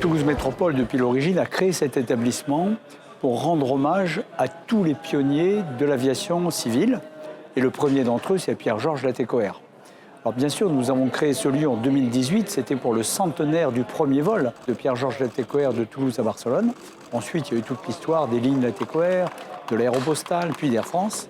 Toulouse Métropole, depuis l'origine, a créé cet établissement pour rendre hommage à tous les pionniers de l'aviation civile. Et le premier d'entre eux, c'est Pierre-Georges Latécoère. Alors bien sûr, nous avons créé ce lieu en 2018, c'était pour le centenaire du premier vol de Pierre-Georges Latécoère de Toulouse à Barcelone. Ensuite, il y a eu toute l'histoire des lignes Latécoère, de l'Aéropostale, puis d'Air France.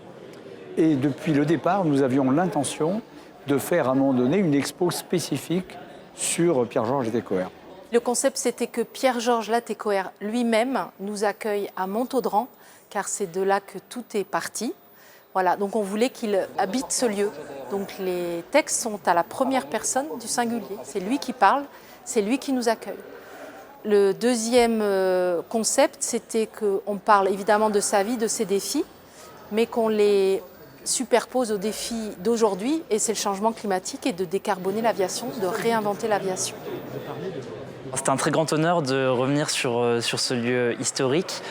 Et depuis le départ, nous avions l'intention de faire à un moment donné une expo spécifique sur Pierre-Georges Latécoère. Le concept, c'était que Pierre-Georges Latécoère lui-même nous accueille à Montaudran, car c'est de là que tout est parti. Voilà, donc on voulait qu'il habite ce lieu. Donc les textes sont à la première personne du singulier. C'est lui qui parle, c'est lui qui nous accueille. Le deuxième concept, c'était qu'on parle évidemment de sa vie, de ses défis, mais qu'on les superpose aux défis d'aujourd'hui, et c'est le changement climatique et de décarboner l'aviation, de réinventer l'aviation. C'est un très grand honneur de revenir sur ce lieu historique,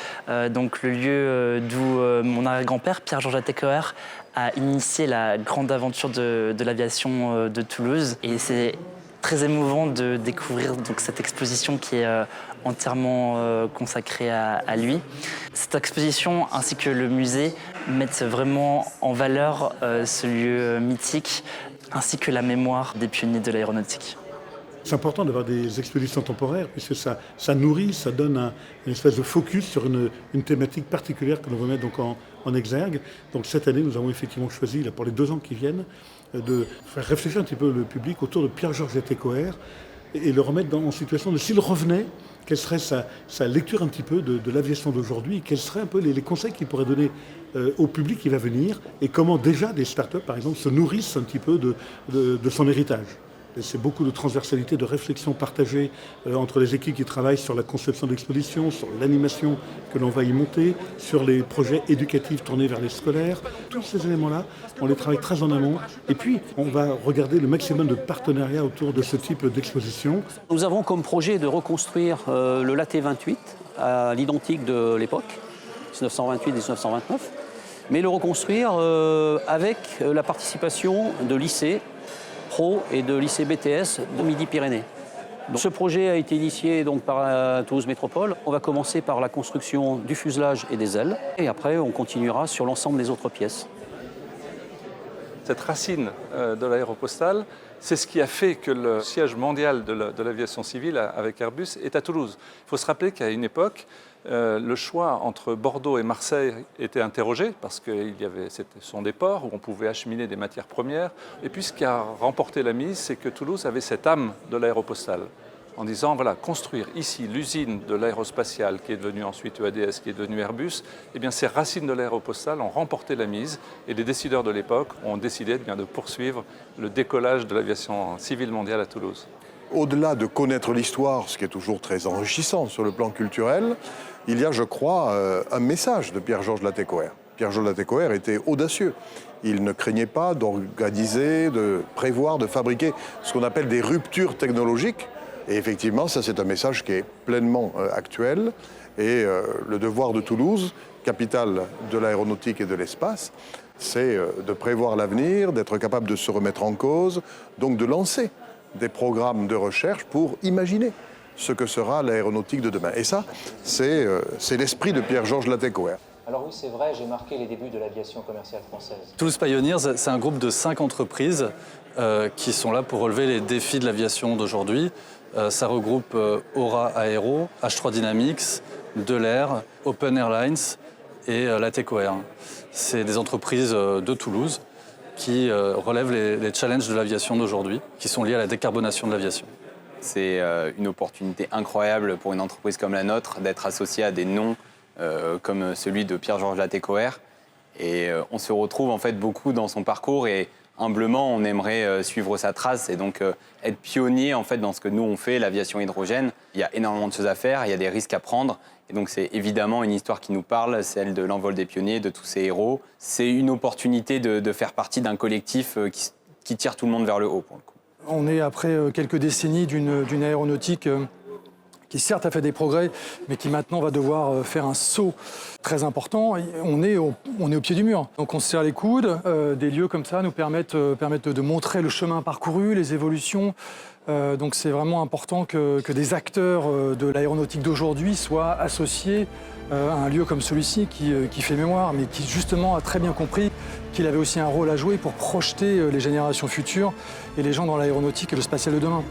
donc le lieu d'où mon arrière-grand-père, Pierre-Georges Latécoère, a initié la grande aventure de l'aviation de Toulouse. Et c'est très émouvant de découvrir donc, cette exposition qui est entièrement consacrée à lui. Cette exposition ainsi que le musée mettent vraiment en valeur ce lieu mythique ainsi que la mémoire des pionniers de l'aéronautique. C'est important d'avoir des expositions temporaires puisque ça nourrit, ça donne une espèce de focus sur une thématique particulière que l'on veut mettre donc en exergue. Donc cette année, nous avons effectivement choisi, là, pour les 2 ans qui viennent, de faire réfléchir un petit peu le public autour de Pierre-Georges Latécoère et le remettre en situation de s'il revenait, quelle serait sa lecture un petit peu de l'aviation d'aujourd'hui, quels seraient un peu les conseils qu'il pourrait donner au public qui va venir et comment déjà des startups, par exemple, se nourrissent un petit peu de son héritage. C'est beaucoup de transversalité, de réflexion partagée entre les équipes qui travaillent sur la conception d'exposition, sur l'animation que l'on va y monter, sur les projets éducatifs tournés vers les scolaires. Tous ces éléments-là, on les travaille très en amont. Et puis, on va regarder le maximum de partenariats autour de ce type d'exposition. Nous avons comme projet de reconstruire le Laté 28 à l'identique de l'époque, 1928-1929, mais le reconstruire avec la participation de lycées Pro et de lycée BTS de Midi-Pyrénées. Ce projet a été initié donc, par la Toulouse Métropole. On va commencer par la construction du fuselage et des ailes, et après on continuera sur l'ensemble des autres pièces. Cette racine de l'aéropostale, c'est ce qui a fait que le siège mondial de l'aviation civile avec Airbus est à Toulouse. Il faut se rappeler qu'à une époque, le choix entre Bordeaux et Marseille était interrogé parce que ce sont des ports où on pouvait acheminer des matières premières. Et puis ce qui a remporté la mise, c'est que Toulouse avait cette âme de l'aéropostale. En disant, voilà, construire ici l'usine de l'aérospatiale qui est devenue ensuite EADS, qui est devenue Airbus, eh bien ces racines de l'aéropostale ont remporté la mise et les décideurs de l'époque ont décidé de poursuivre le décollage de l'aviation civile mondiale à Toulouse. Au-delà de connaître l'histoire, ce qui est toujours très enrichissant sur le plan culturel, il y a, je crois, un message de Pierre-Georges Latécoère. Pierre-Georges Latécoère était audacieux. Il ne craignait pas d'organiser, de prévoir, de fabriquer ce qu'on appelle des ruptures technologiques. Et effectivement, ça c'est un message qui est pleinement actuel. Et le devoir de Toulouse, capitale de l'aéronautique et de l'espace, c'est de prévoir l'avenir, d'être capable de se remettre en cause, donc de lancer des programmes de recherche pour imaginer ce que sera l'aéronautique de demain. Et ça, c'est l'esprit de Pierre-Georges Latécoère. Alors oui, c'est vrai, j'ai marqué les débuts de l'aviation commerciale française. Toulouse Pioneers, c'est un groupe de 5 entreprises qui sont là pour relever les défis de l'aviation d'aujourd'hui. Ça regroupe Aura Aero, H3 Dynamics, Delair, Open Airlines et Latécoère. C'est des entreprises de Toulouse qui relèvent les challenges de l'aviation d'aujourd'hui, qui sont liés à la décarbonation de l'aviation. C'est une opportunité incroyable pour une entreprise comme la nôtre d'être associée à des noms comme celui de Pierre-Georges Latécoère. Et on se retrouve en fait beaucoup dans son parcours et humblement on aimerait suivre sa trace et donc être pionnier en fait dans ce que nous on fait, l'aviation hydrogène. Il y a énormément de choses à faire, il y a des risques à prendre. Et donc c'est évidemment une histoire qui nous parle, celle de l'envol des pionniers, de tous ces héros. C'est une opportunité de faire partie d'un collectif qui tire tout le monde vers le haut pour le coup. On est après quelques décennies d'une aéronautique qui certes a fait des progrès, mais qui maintenant va devoir faire un saut très important. On est au pied du mur. Donc on se serre les coudes. Des lieux comme ça nous permettent de montrer le chemin parcouru, les évolutions. Donc c'est vraiment important que des acteurs de l'aéronautique d'aujourd'hui soient associés à un lieu comme celui-ci qui fait mémoire, mais qui justement a très bien compris qu'il avait aussi un rôle à jouer pour projeter les générations futures et les gens dans l'aéronautique et le spatial de demain.